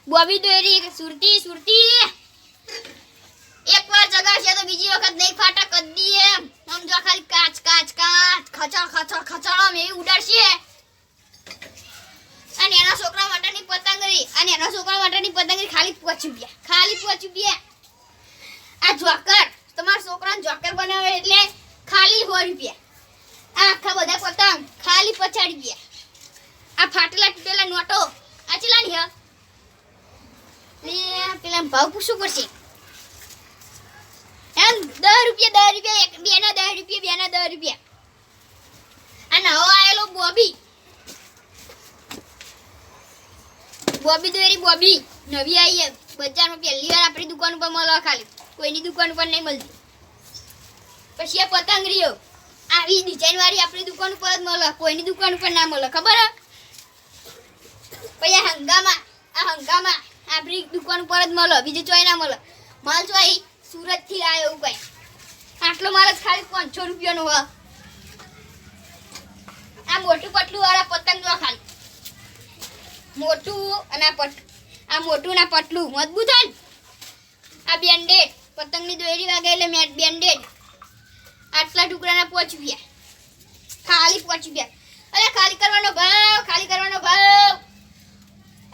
બોબી દોરી સુરતી સુરતી એકવાર જગાડશે તો બીજી વખત નહીં ફાટા કરી દઈએ આમ જો ખાલી કાચ કાચ કાચ ખચળ ખચળ ખચળ આમ એવી ઉડાડશે અને એના છોકરા માટેની પતંગરી ખાલી 5 રૂપિયા આ જોકર તમારા છોકરાને જોકર બનાવે એટલે ખાલી 100 રૂપિયા આ આખા બધા પતંગ ખાલી 50 રૂપિયા આ ફાટેલા તૂટેલા નોટો આ ચલાની હે લે પેલા ભાવ પૂછવું પડશે એમ 10 રૂપિયા એક બેના 10 રૂપિયા આ નવો આયેલો બોબી દોરી બોબી નવી આવી બજારમાં પહેલી વાર આપણી દુકાન ઉપર મળે ખાલી કોઈની દુકાન ઉપર નહીં મળતી પછી આ પતંગરીઓ આવી ડિઝાઇન વાળી આપણી દુકાન ઉપર જ મળે કોઈની દુકાન ઉપર ના મળે ખબર હે પછી આ હંગામા આપણી દુકાન ઉપર જ મળે બીજે ચોય ના મળે માલ ચોય સુરત થી આવ્યો એવું કઈ આટલો માલ જ ખાલી 500 રૂપિયાનો હોય આ મોટું પટલું વાળા પતંગ જો ખાલી મોટું અને આ મોટું ના પટલું મજબૂત હોય ને આ બેન્ડેડ પતંગની દોરી વાગે એટલે મેટ બેન્ડેડ આટલા ટુકડાના 5 રૂપિયા ખાલી 5 રૂપિયા અરે ખાલી કરવાનો ભાવ ખાલી કરવાનો ભાવ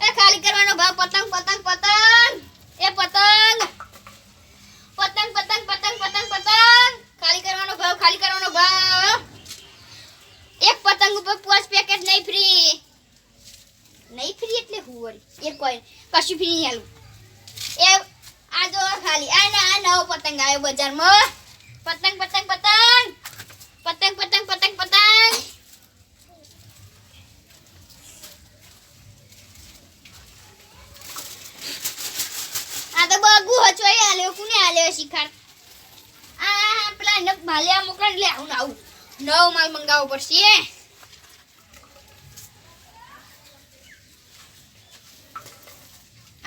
પતંગ એ પતંગ ખાલી કરવાનો ભાવ એક પતંગ ઉપર 5 પેકેટ નહીં ફ્રી એટલે હું વળી એક કોઈ કશું ફ્રી નહીં આલું એ આ જો ખાલી આ નવો પતંગ આવ્યો બજારમાં પતંગ આ તો બગુ હચવાઈ આલ્યો કોને આલ્યો શિખાર આ પેલા ને ભાલિયા મોકલ લે આવું નવો માલ મંગાવવો પડશે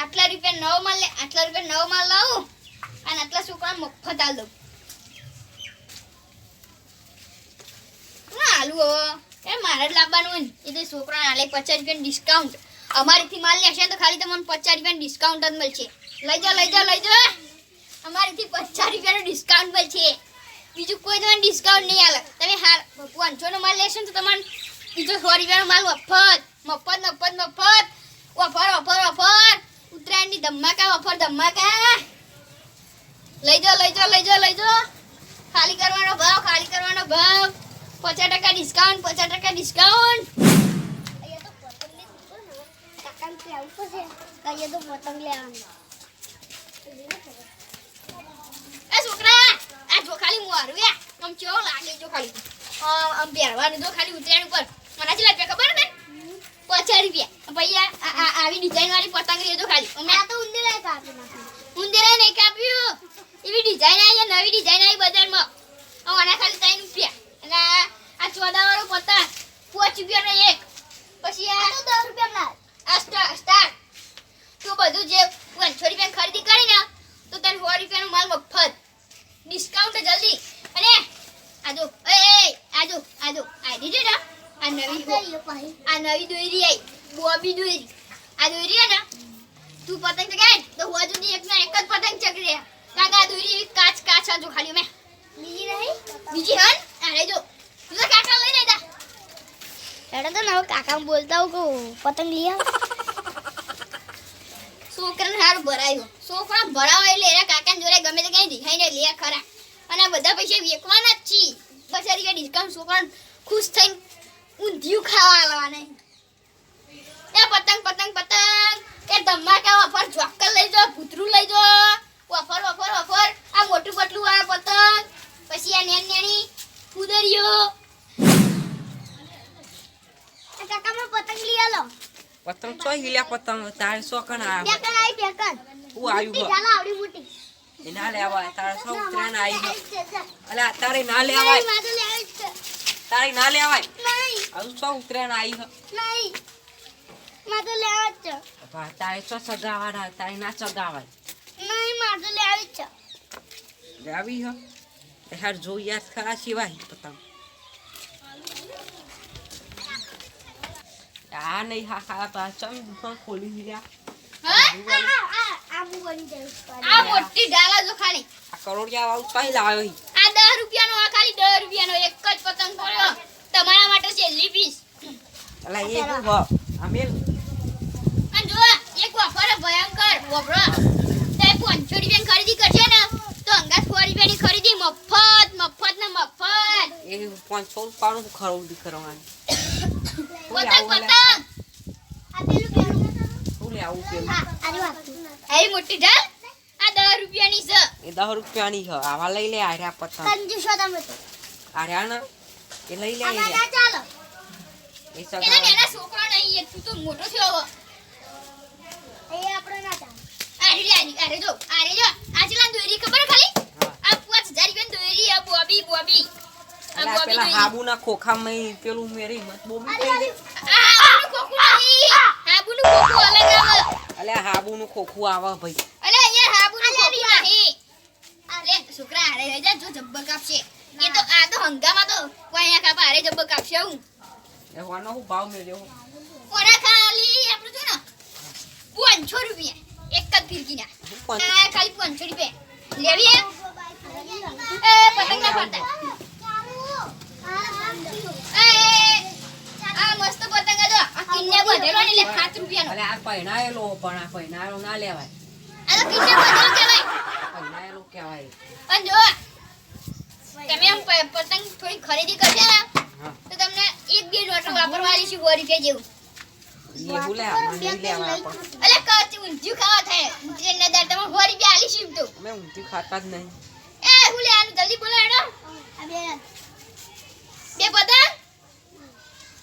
આટલા રૂપિયા નવો માલ લાવું અને આટલા છોકરા મફત આલ દઉં આલુ એ મારે જ લાવવાનું હોય ને એ તો છોકરાને આલે 50 રૂપિયાનું ડિસ્કાઉન્ટ અમારીથી માલ લેશે તો ખાલી તમને 50 રૂપિયાનું ડિસ્કાઉન્ટ જ મળશે લઈ જાઓ અમારીથી 50 રૂપિયાનું ડિસ્કાઉન્ટ મળશે બીજું કોઈ તમને ડિસ્કાઉન્ટ નહીં આલે તમે 500 નો માલ લેશો ને તો તમને બીજો 100 રૂપિયાનો માલ મફત ઓફર ઉત્તરાયણની ધમાકા ઓફર લઈ જાઓ ખાલી કરવાનો ભાવ 50% ડિસ્કાઉન્ટ અહીંયા તો પતંગ લેવાનું એ છોકરા આ જો ખાલી મોરું આમ કેવો લાગે જો ખાલી આમ પહેરવાનું જો ખાલી ઉત્તરાયણ ઉપર મને ચલા ખબર ને 50 રૂપિયા ભૈયા આવી ડિઝાઇન વાળી પતંગ લેજો ખાલી અમે આ તો ઉંદેરાય નહીં કાપ્યું એવી ડિઝાઇન આવી નવી ડિઝાઇન આવી બજારમાં આના ખાલી 3 રૂપિયા અને આ 14 વાળો પતંગ 5 રૂપિયાનો એક પછી આ 10 રૂપિયાના આ સ્ટાર તો બધું જે 500 રૂપિયા ખરીદી કરીને તો તને 100 રૂપિયાનો માલ મફત ડિસ્કાઉન્ટ જલ્દી અને આજો આ દીધી ને આ નવી દોરી આવી બોબી દોરી આ દોરી હે ને તું પતંગ ચગાય તો હું હજુ એક જ પતંગ ચગરે કાકા દોરી કાચ જો ખાલી મે બીજી હન અરે જો તું કાકા લઈ લેતા એડા તો ના કાકા બોલતા હું કો પતંગ લઈ આવ છોકરાને હારું ભરાયો છોકરા ભરાવા એટલે એના કાકાને જોડે ગમે તે કઈ દેખાઈને લે ખરા અને બધા પૈસા વેચવાના જ છી 50 રૂપિયા ડિસ્કાઉન્ટ છોકરાને ખુશ થઈને ઊંધિયું ખાવા લાવવાને એ પતંગ એ ધમાકા ઓફર જોકર લઈ જાઓ ભૂતરું લઈ જાઓ ઓફર આ મોટું પટલું વાળા પતંગ પછી આ નેની કુદરીઓ આ કાકા પતંગ લઈ આલો પતંગ છો હિલ્યા પતંગ તારે સોકણ આ પેકન હું આવ્યું ચાલો આવડી મોટી ના લેવાય તારે સો ઉતરાણ આવી અલા તારે ના લેવાય તારે ના લેવાય નહીં આવું સો ઉતરાણ આવી નહીં માતો લેવા જ તારે સો સગાવાના તારે ના સગાવાય નહીં માતો લેવા જ આવી હો હાર જોઈયા ખરા સિવાય પતંગ આ નહીં હા પાછળ દુકાન ખોલી દીધા હા આ મોટી ડાલા જો ખાલી આ કરોડિયા વાળું કઈ લાવ્યો ઈ? આ 10 રૂપિયાનો આ ખાલી 10 રૂપિયાનો એક જ પતંગ પડ્યો તમારા માટે છેલ્લી પીસ અલા એ હું હ આમેલ અને જો એક ઓફર ભયંકર વબરો તે 500 રૂપિયાની ખરીદી કરશે ને તો અંગાત 100 રૂપિયાની ખરીદી મફત ને મફત એ 500 રૂપિયાનું ખરીદી કરવાની પતંગ શું લે આવું પેલું આ મોટી ઢાલ આ 10 રૂપિયાની છે એ 10 રૂપિયાની છે આવા લઈ લે આર્યા પતંગ આર્યા ને એ લઈ લે એ સગા એના નાના છોકરા નહીં એક તું તો મોટો થયો અરે જો આ ચલા દોરી ખબર ખાલી આ 5000 રૂપિયાની દોરી આ બોબી આ અલા બોબી પેલા દોરી હાબુના ખોખામાં પેલું મેરી મત બોબી થઈ ગઈ આબુનું ખોખું નહીં આબુનું ખોખું અલગ આવે અલ્યા હાબુનું ખોખું આવે ભાઈ અલે અહીંયા હાબુનું ખોખું નહીં અરે છોકરા અરે રહેજા જો જબ્બર કાપશે એ તો આ તો હંગામાં તો કોઈ અહીંયા કાપા અરે જબ્બર કાપશે હું એ વાનો હું ભાવ મેલ્યો ઓરા ખાલી આપણે જો ને 500 રૂપિયા એક જ ફિરકીના આ ખાલી 500 રૂપિયા લેવી એ પતંગ ના પડતા આ મસ્ત પતંગ જો આ કિન્ને બધેલો ને લે 7 રૂપિયાનો અલ્યા આ પૈણાયેલો પણ આ પૈણાયેલો ના લેવાય આ તો કિન્ને બધેલો કહેવાય પૈણાયેલો કહેવાય અને જો તમે આમ પતંગ થોડી ખરીદી કરશે ને હા તો તમને એક બે નોટ વાપરવાની છે 100 રૂપિયા જેવું એવું લે આમાં નહીં લેવાય પણ અલે કાચ ઊંધિયું ખાવા થાય ટ્રેન ના દર તમે 100 રૂપિયા આલી છે તો અમે ઊંધી ખાતા જ નહીં એ હું લે આનું જલ્દી બોલો હેડો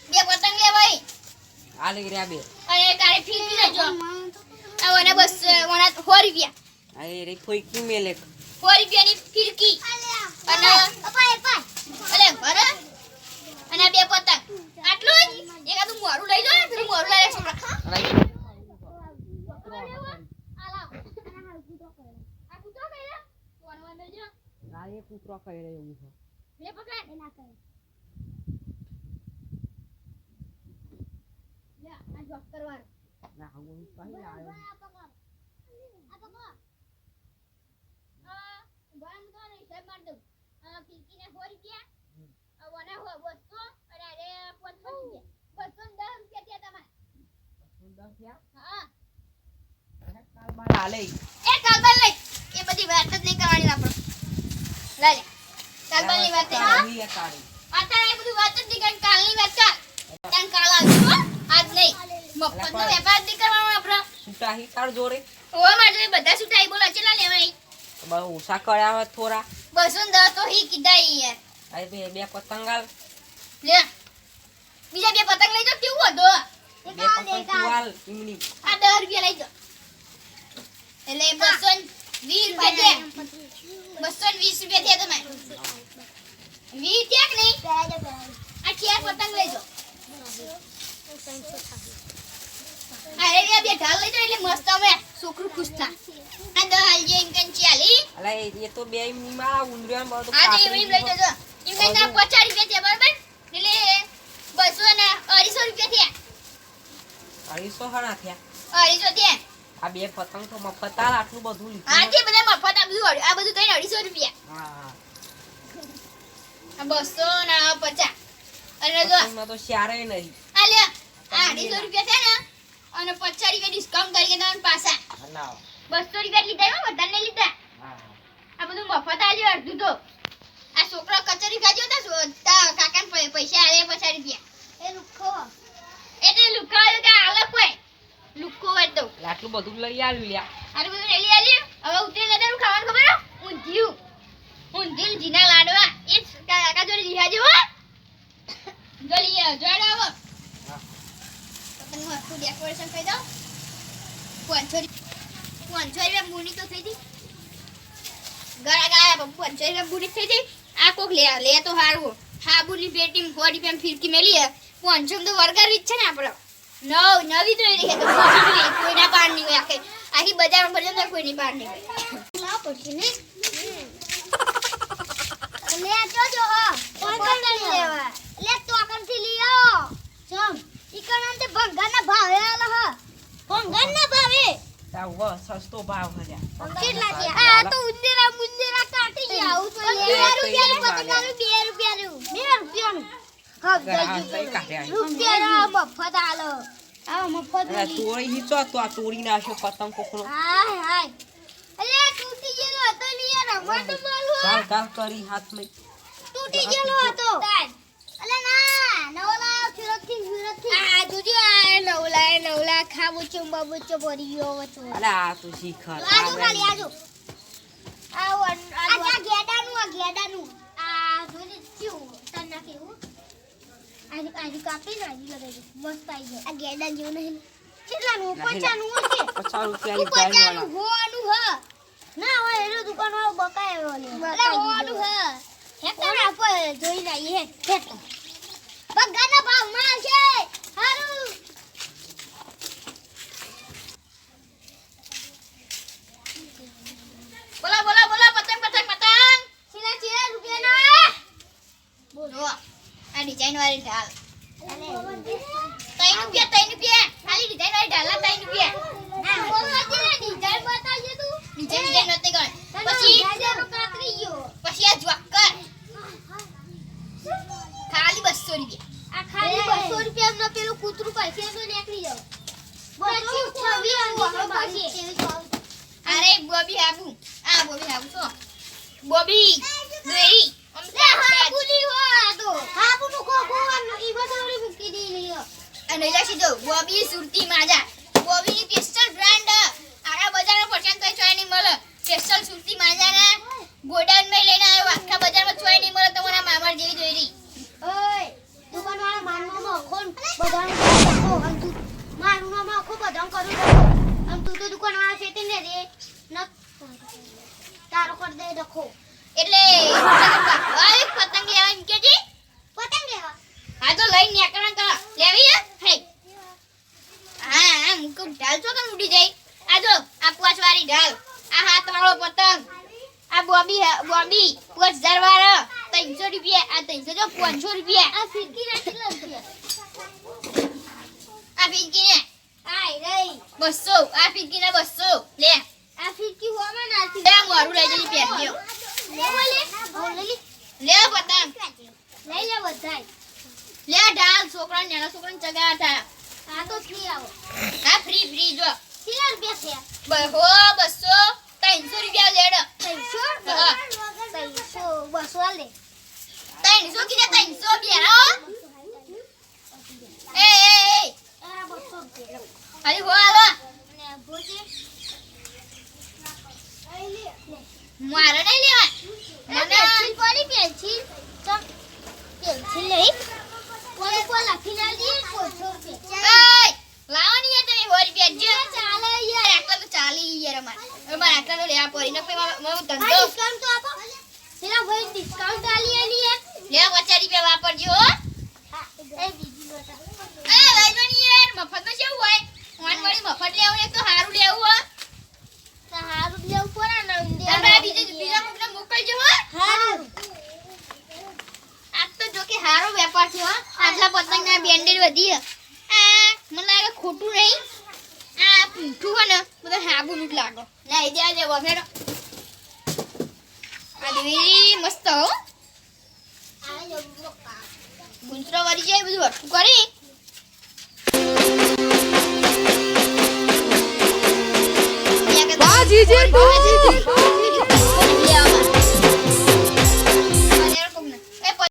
બે પતંગ લે ભાઈ આ લઈ રહ્યા બે અને કારે ફીરકી લેજો આ ઓને બસ ઓના 100 રૂપિયા આ એ રે ફોઈકી મેલે 100 રૂપિયાની ફીરકી અને અલે ભરે અને બે પતંગ આટલું જ એક આદું મોરું લઈ જાવ પેલું મોરું લઈ લે છોકરા આ એ કૂતરો ખાઈ રહ્યો એવું છે લે પકડ એના કર લે આ જોક કરવાનો ના હું કઈ લાવ્યો બાન તો નહીં સાહેબ માર દઉં ફીરકીને 100 રૂપિયા ઓને વસ્તુ અને અરે 500 રૂપિયા 210 રૂપિયા થયા તમારે 10 હા કાલ બાર આલે એ કાલબાલ લઈ એ બધી વાત જ નહીં કરવાની આપણે લે કાલબાલની વાત તારી આ તારી અત્યારે એ બધું વાત જ નહીં કરવાની કાલની વાત કર તન કાલ આવજો આજ નહીં મફતનો વેપાર નહીં કરવાનો આપણે સુટા હી તાર જોરે ઓ માટે બધા સુટાઈ બોલો ચેલા લેવાય બહુ ઓછા કર્યા હોત થોડા 210 તો હી કીધા યાર આ બે પતંગ આલ લે બીજા બે પતંગ લઈ જાવ કેવું હતો બે પતંગ તુવાલ ઈમની આ 10 રૂપિયા લઈ જાવ એટલે 220 રૂપિયા થયા 220 રૂપિયા થયા તમારે 20 થયા કે નહીં આ ચાર પતંગ લઈ જાવ અરે રે બે ઢાલ લઈ જાવ એટલે મસ્ત અમે છોકરું ખુશ થા આ 10 હાલજે એમ કન ચાલી અલા એ તો બે ઈમની માં ઉંદરિયા બધું આ તો એમ લઈ જજો એમ કઈ ના 50 રૂપિયા થયા બરાબર એટલે 200 ને 250 રૂપિયા થયા 250 હણા થયા 250 થયા આ બે પતંગ તો મફત આલ આટલું બધું લીધું આ જે બધા મફત આ બધું થઈને 250 રૂપિયા હા આ 200 ને 50 અને જો પતંગમાં તો શારે નહીં આ લે આ 250 રૂપિયા થયા ને અને 50 રૂપિયા ડિસ્કાઉન્ટ કરીને તમને પાછા લાવ 200 રૂપિયા લીધા એમાં વધારે લીધા હા આ બધું મફત આલ્યું અડધું તો આ છોકરો કચોરી ખાજો તા કાકાને પૈસા આલે 50 રૂપિયા એ લુખો એટલે લુખો કે આલે કોઈ લુખો હોય તો આટલું બધું લઈ આવ્યું લ્યા આટલું બધું લઈ આલ્યું હવે ઉતરી નદરું ખાવાનું ખબર ઊંધિયું જીના લાડવા એ કાકા જોડે લીહાજો હો જોડી જોડાવો હા પતંગનું આખું ડેકોરેશન કરી દો 500 રૂપિયા મૂડી તો થઈ ગઈ ગળા ગાયા 500 રૂપિયા મૂડી થઈ ગઈ આ કોક લે તો હારું હાબુની પેટી 100 રૂપિયા ફિરકી મેલી 500 તો વરગારવી જ છે ને આપણે નવી તો એ તો કોઈના પાર નહીં હોય આખી બજારમાં ભરજો તો કોઈની પાર નહીં હોય લાવ પડશે ને લે જોજો હા કોણ લેવા લે તો આકરથી લઈ આવો જમ ઈકણ તે ભંગાના ભાવે આલા હા ભંગાના ભાવે આવો સસ્તો ભાવ હલ્યા કેટલા છે આ તો ઉંદેરા મુંદેરા કાટી છે આવું તો 2 રૂપિયાનું પતંગ આલું 2 રૂપિયાનું 2 રૂપિયાનું હક દઈ રૂપિયા મફત આલો આ મફત તોડી હીચો તો આ તોડી નાખ્યો પતંગ કોકનો હાય હાય અલે તૂટી ગયેલો હતો ને યાર રમત મારું કાલ કરી હાથ લઈ તૂટી ગયેલો હતો અલે ના નવલા ફિરથી આ જોજો આ નવલા ખાબુચો બબુચો ભરી ગયો વચો અલે આ તો શીખર આજો ખાલી આજો આ ગેડાનું આ જોજે ક્યું તન ના કેવું આજી કાપી ને આજી લગાવી મસ્ત આવી ગયો આ ગેડા જેવું નહીં કેટલાનું 50 નું હશે 50 રૂપિયાની નું હોવાનું હ ના હોય એનો દુકાન વાળો બકાયો લે હોવાનું હ હેક્ટર આપો જોઈ લઈએ હેક્ટર બગાના ભાવ માં છે હારું બોલા પતંગ ચીલા રૂપિયાના બોલો આ ડિઝાઇન વાળી ઢાલ 3 રૂપિયા ખાલી ડિઝાઇન વાળી ઢાલ 3 રૂપિયા ના બોલવા દે ડિઝાઇન બતાવજે તું ડિઝાઇન નતે ગણ પછી કાકરી ગયો પછી આ જોકર ખાલી 200 રૂપિયા આ ખાલી 200 રૂપિયા માં પેલું કૂતરું પૈસા તો નીકળી જાવ અરે બોબી હાબુ છો બોબી ગઈ હાબુની હો આ તો હાબુનું કોકોવાનું ઈ બધાને મૂકી દીલી અને લખી દો બોબી સુરતી માજા બોબીની સ્પેશિયલ બ્રાન્ડ આરા બજારમાં પચાન તો ચોય નહીં મળે સ્પેશિયલ સુરતી માજાના ગોડાઉન માં લઈને આવ્યો આખા બજારમાં ચોય નહીં મળે તમારા મામા જેવી જોઈ રહી ઓય દુકાન વાળા માનવામાં અખોન બધાને તું માનવામાં અખો બધામ કરું આમ તું તો દુકાન વાળા છે તેને રે ન તારો કર દે દખો એટલે ઓય પતંગ લેવા એમ કેજી પતંગ લેવા હા તો લઈ નીકળન કા લેવી હે હા મુકો ઢાલ છો કે ઉડી જાય આ જો આ પોચવારી ઢાલ આ હાથ વાળો પતંગ આ બોબી 5000 વાળો 300 રૂપિયા આ 300 જો 500 રૂપિયા આ ફિરકી ના કેટલા રૂપિયા આ ફિરકી ને આય રે 200 આ ફિરકી ના 200 લે આ ફિરકી હોમાં નાથી લે મારું લઈ જઈ પહેર લ્યો લે પતંગ લઈ લે બધાય લે ઢાલ છોકરા નાના છોકરાને ચગા હતા આ તો ફ્રી આવો આ ફ્રી જો કેટલા રૂપિયા છે બહો 200 300 રૂપિયા લેડો 300 હા 300 200 લે 300 કીધે 300 બેરા એ આ 200 ખાલી હો આલો ને ભોજે મારે નહીં લેવા મને કોની પેન્સિલ ચમ પેન્સિલ નહીં કોને કો લખી ના દીએ 500 રૂપિયા એય લાવવાની હે તમે 100 રૂપિયા જે ચાલે યાર આટલા તો ચાલી યાર અમાર આટલા તો લેવા પડી ન મો ધંધો ડિસ્કાઉન્ટ તો આપો પેલા ભાઈ ડિસ્કાઉન્ટ આલી આલી લે 50 રૂપિયા વાપરજો હા એ બીજી નોટા એ લઈ જોની યાર મફત માં કેવું હોય ઓન વળી મફત લેવું એક તો હારું લેવું હો હારું લેવું પડે ને તમે બીજા કોકને મોકલજો હો હારું આજ તો જો કે હારો વેપાર છે હો આટલા પતંગના બેન્ડેડ વધી આ મને લાગે ખોટું નહીં આ પૂઠું હે ને બધું હાબુનું જ લાગો લઈ દેજે વફેરો આ દેવી મસ્ત હો આ જો ગુંસરો વળી જાય બધું વટકું કરી વાહ જીજી